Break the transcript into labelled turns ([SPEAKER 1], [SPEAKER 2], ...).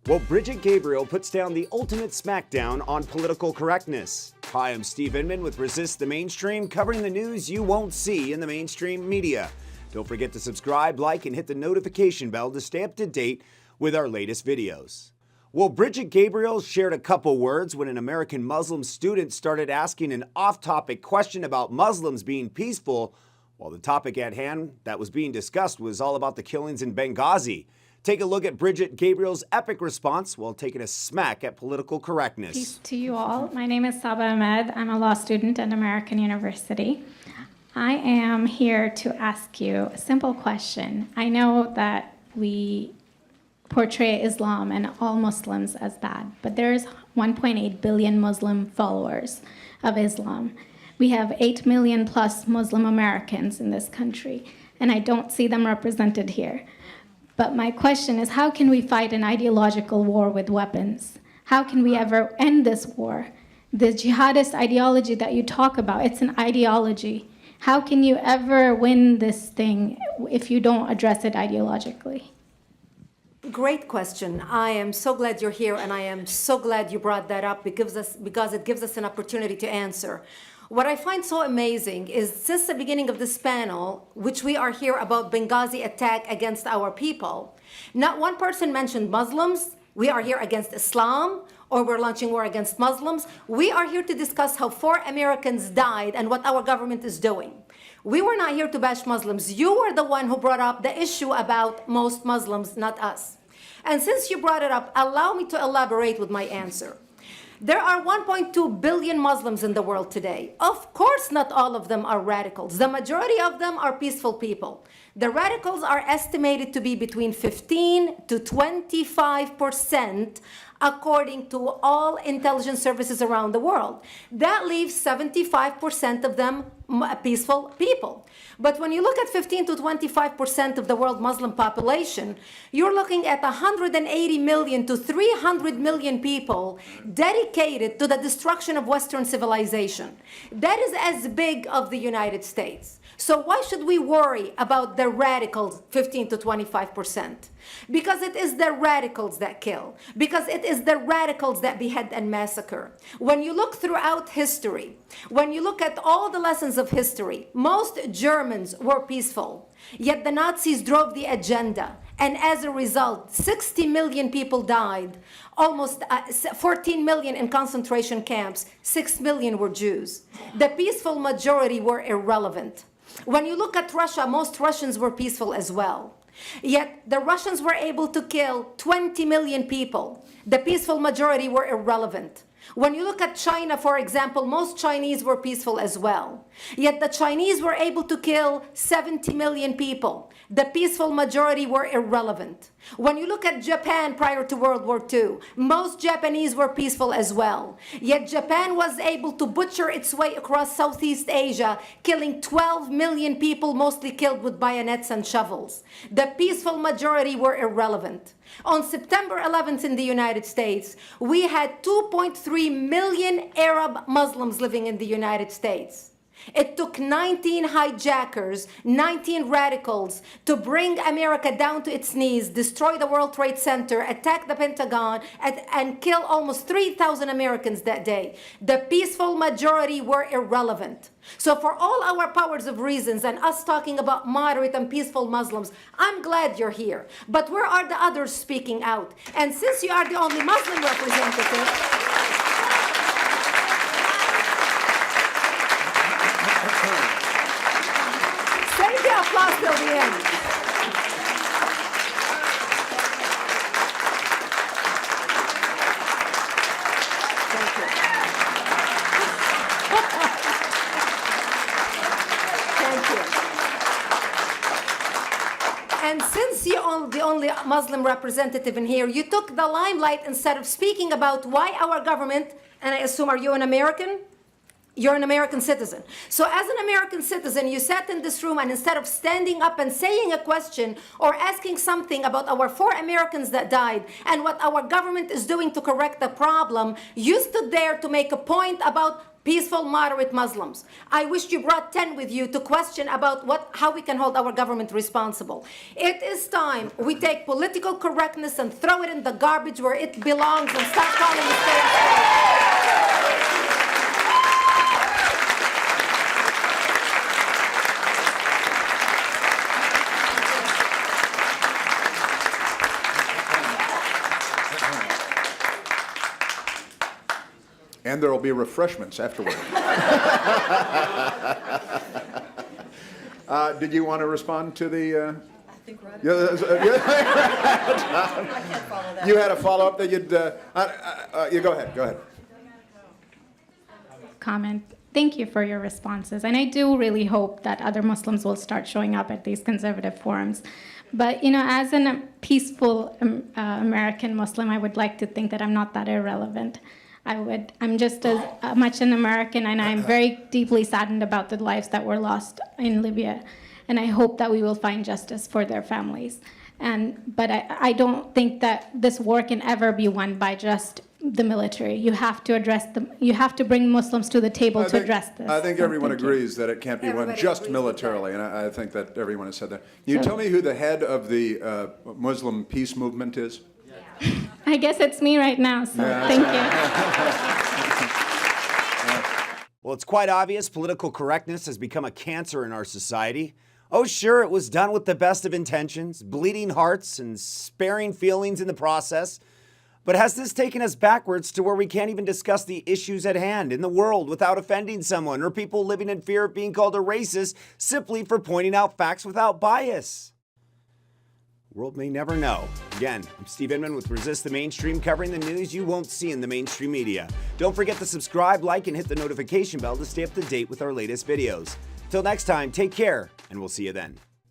[SPEAKER 1] Well, Bridget Gabriel puts down the ultimate smackdown on political correctness. Hi, I'm Steve Inman with Resist the Mainstream, covering the news you won't see in the mainstream media. Don't forget to subscribe, like, and hit the notification bell to stay up to date with our latest videos. Well, Bridget Gabriel shared a couple words when an American Muslim student started asking an off-topic question about Muslims being peaceful, while the topic at hand that was being discussed was all about the killings in Benghazi. Take a look at Bridget Gabriel's epic response while taking a smack at political correctness.
[SPEAKER 2] Peace to you all. My name is Saba Ahmed. I'm a law student at American University. I am here to ask you a simple question. I know that we portray Islam and all Muslims as bad, but there's 1.8 billion Muslim followers of Islam. We have 8 million plus Muslim Americans in this country, and I don't see them represented here. But my question is, how can we fight an ideological war with weapons? How can we ever end this war? The jihadist ideology that you talk about, it's an ideology. How can you ever win this thing if you don't address it ideologically?
[SPEAKER 3] Great question. I am so glad you're here, and I am so glad you brought that up because it gives us an opportunity to answer. What I find so amazing is since the beginning of this panel, which we are here about Benghazi attack against our people, not one person mentioned Muslims. We are here against Islam, or we're launching war against Muslims. We are here to discuss how 4 Americans died and what our government is doing. We were not here to bash Muslims. You were the one who brought up the issue about most Muslims, not us. And since you brought it up, allow me to elaborate with my answer. There are 1.2 billion Muslims in the world today. Of course, not all of them are radicals. The majority of them are peaceful people. The radicals are estimated to be between 15 to 25%, according to all intelligence services around the world. That leaves 75% of them peaceful people. But when you look at 15 to 25% of the world Muslim population, you're looking at 180 million to 300 million people dedicated to the destruction of Western civilization. That is as big of the United States. So why should we worry about the radicals, 15 to 25%? Because it is the radicals that kill. Because it is the radicals that behead and massacre. When you look throughout history, when you look at all the lessons of history, most Germans were peaceful. Yet the Nazis drove the agenda. And as a result, 60 million people died. Almost 14 million in concentration camps. 6 million were Jews. The peaceful majority were irrelevant. When you look at Russia, most Russians were peaceful as well. Yet the Russians were able to kill 20 million people. The peaceful majority were irrelevant. When you look at China, for example, most Chinese were peaceful as well. Yet the Chinese were able to kill 70 million people. The peaceful majority were irrelevant. When you look at Japan prior to World War II, most Japanese were peaceful as well. Yet Japan was able to butcher its way across Southeast Asia, killing 12 million people, mostly killed with bayonets and shovels. The peaceful majority were irrelevant. On September 11th in the United States, we had 2.3 million Arab Muslims living in the United States. It took 19 hijackers, 19 radicals to bring America down to its knees, destroy the World Trade Center, attack the Pentagon, and kill almost 3,000 Americans that day. The peaceful majority were irrelevant. So for all our powers of reasons and us talking about moderate and peaceful Muslims, I'm glad you're here. But where are the others speaking out? And since you are the only Muslim representative, save the applause till the end. Thank you. Thank you. And since you're the only Muslim representative in here, you took the limelight instead of speaking about why our government, and I assume, are you an American? You're an American citizen. So as an American citizen, you sat in this room, and instead of standing up and saying a question or asking something about our 4 Americans that died and what our government is doing to correct the problem, you stood there to make a point about peaceful, moderate Muslims. I wish you brought 10 with you to question about how we can hold our government responsible. It is time we take political correctness and throw it in the garbage where it belongs and start calling it state.
[SPEAKER 4] And there will be refreshments afterward. Did you want to respond to the?
[SPEAKER 5] I think Rod.
[SPEAKER 4] I
[SPEAKER 5] can't follow that.
[SPEAKER 4] You had a follow-up that you'd. You go ahead. Go ahead.
[SPEAKER 2] Comment. Thank you for your responses. And I do really hope that other Muslims will start showing up at these conservative forums. But, as a peaceful American Muslim, I would like to think that I'm not that irrelevant. I'm just as much an American, and I'm very deeply saddened about the lives that were lost in Libya. And I hope that we will find justice for their families. But I don't think that this war can ever be won by just the military. You have to you have to bring Muslims to the table to address this.
[SPEAKER 4] I think
[SPEAKER 2] So
[SPEAKER 4] everyone
[SPEAKER 2] thank you.
[SPEAKER 4] agrees that it can't be won
[SPEAKER 3] Everybody
[SPEAKER 4] just
[SPEAKER 3] agrees with
[SPEAKER 4] militarily, and I think that everyone has said that. You tell me who the head of the Muslim peace movement is?
[SPEAKER 2] I guess it's me right now, so thank you.
[SPEAKER 1] Well, it's quite obvious political correctness has become a cancer in our society. Oh, sure, it was done with the best of intentions, bleeding hearts and sparing feelings in the process. But has this taken us backwards to where we can't even discuss the issues at hand in the world without offending someone, or people living in fear of being called a racist simply for pointing out facts without bias? World may never know. Again, I'm Steve Inman with Resist the Mainstream, covering the news you won't see in the mainstream media. Don't forget to subscribe, like, and hit the notification bell to stay up to date with our latest videos. Till next time, take care, and we'll see you then.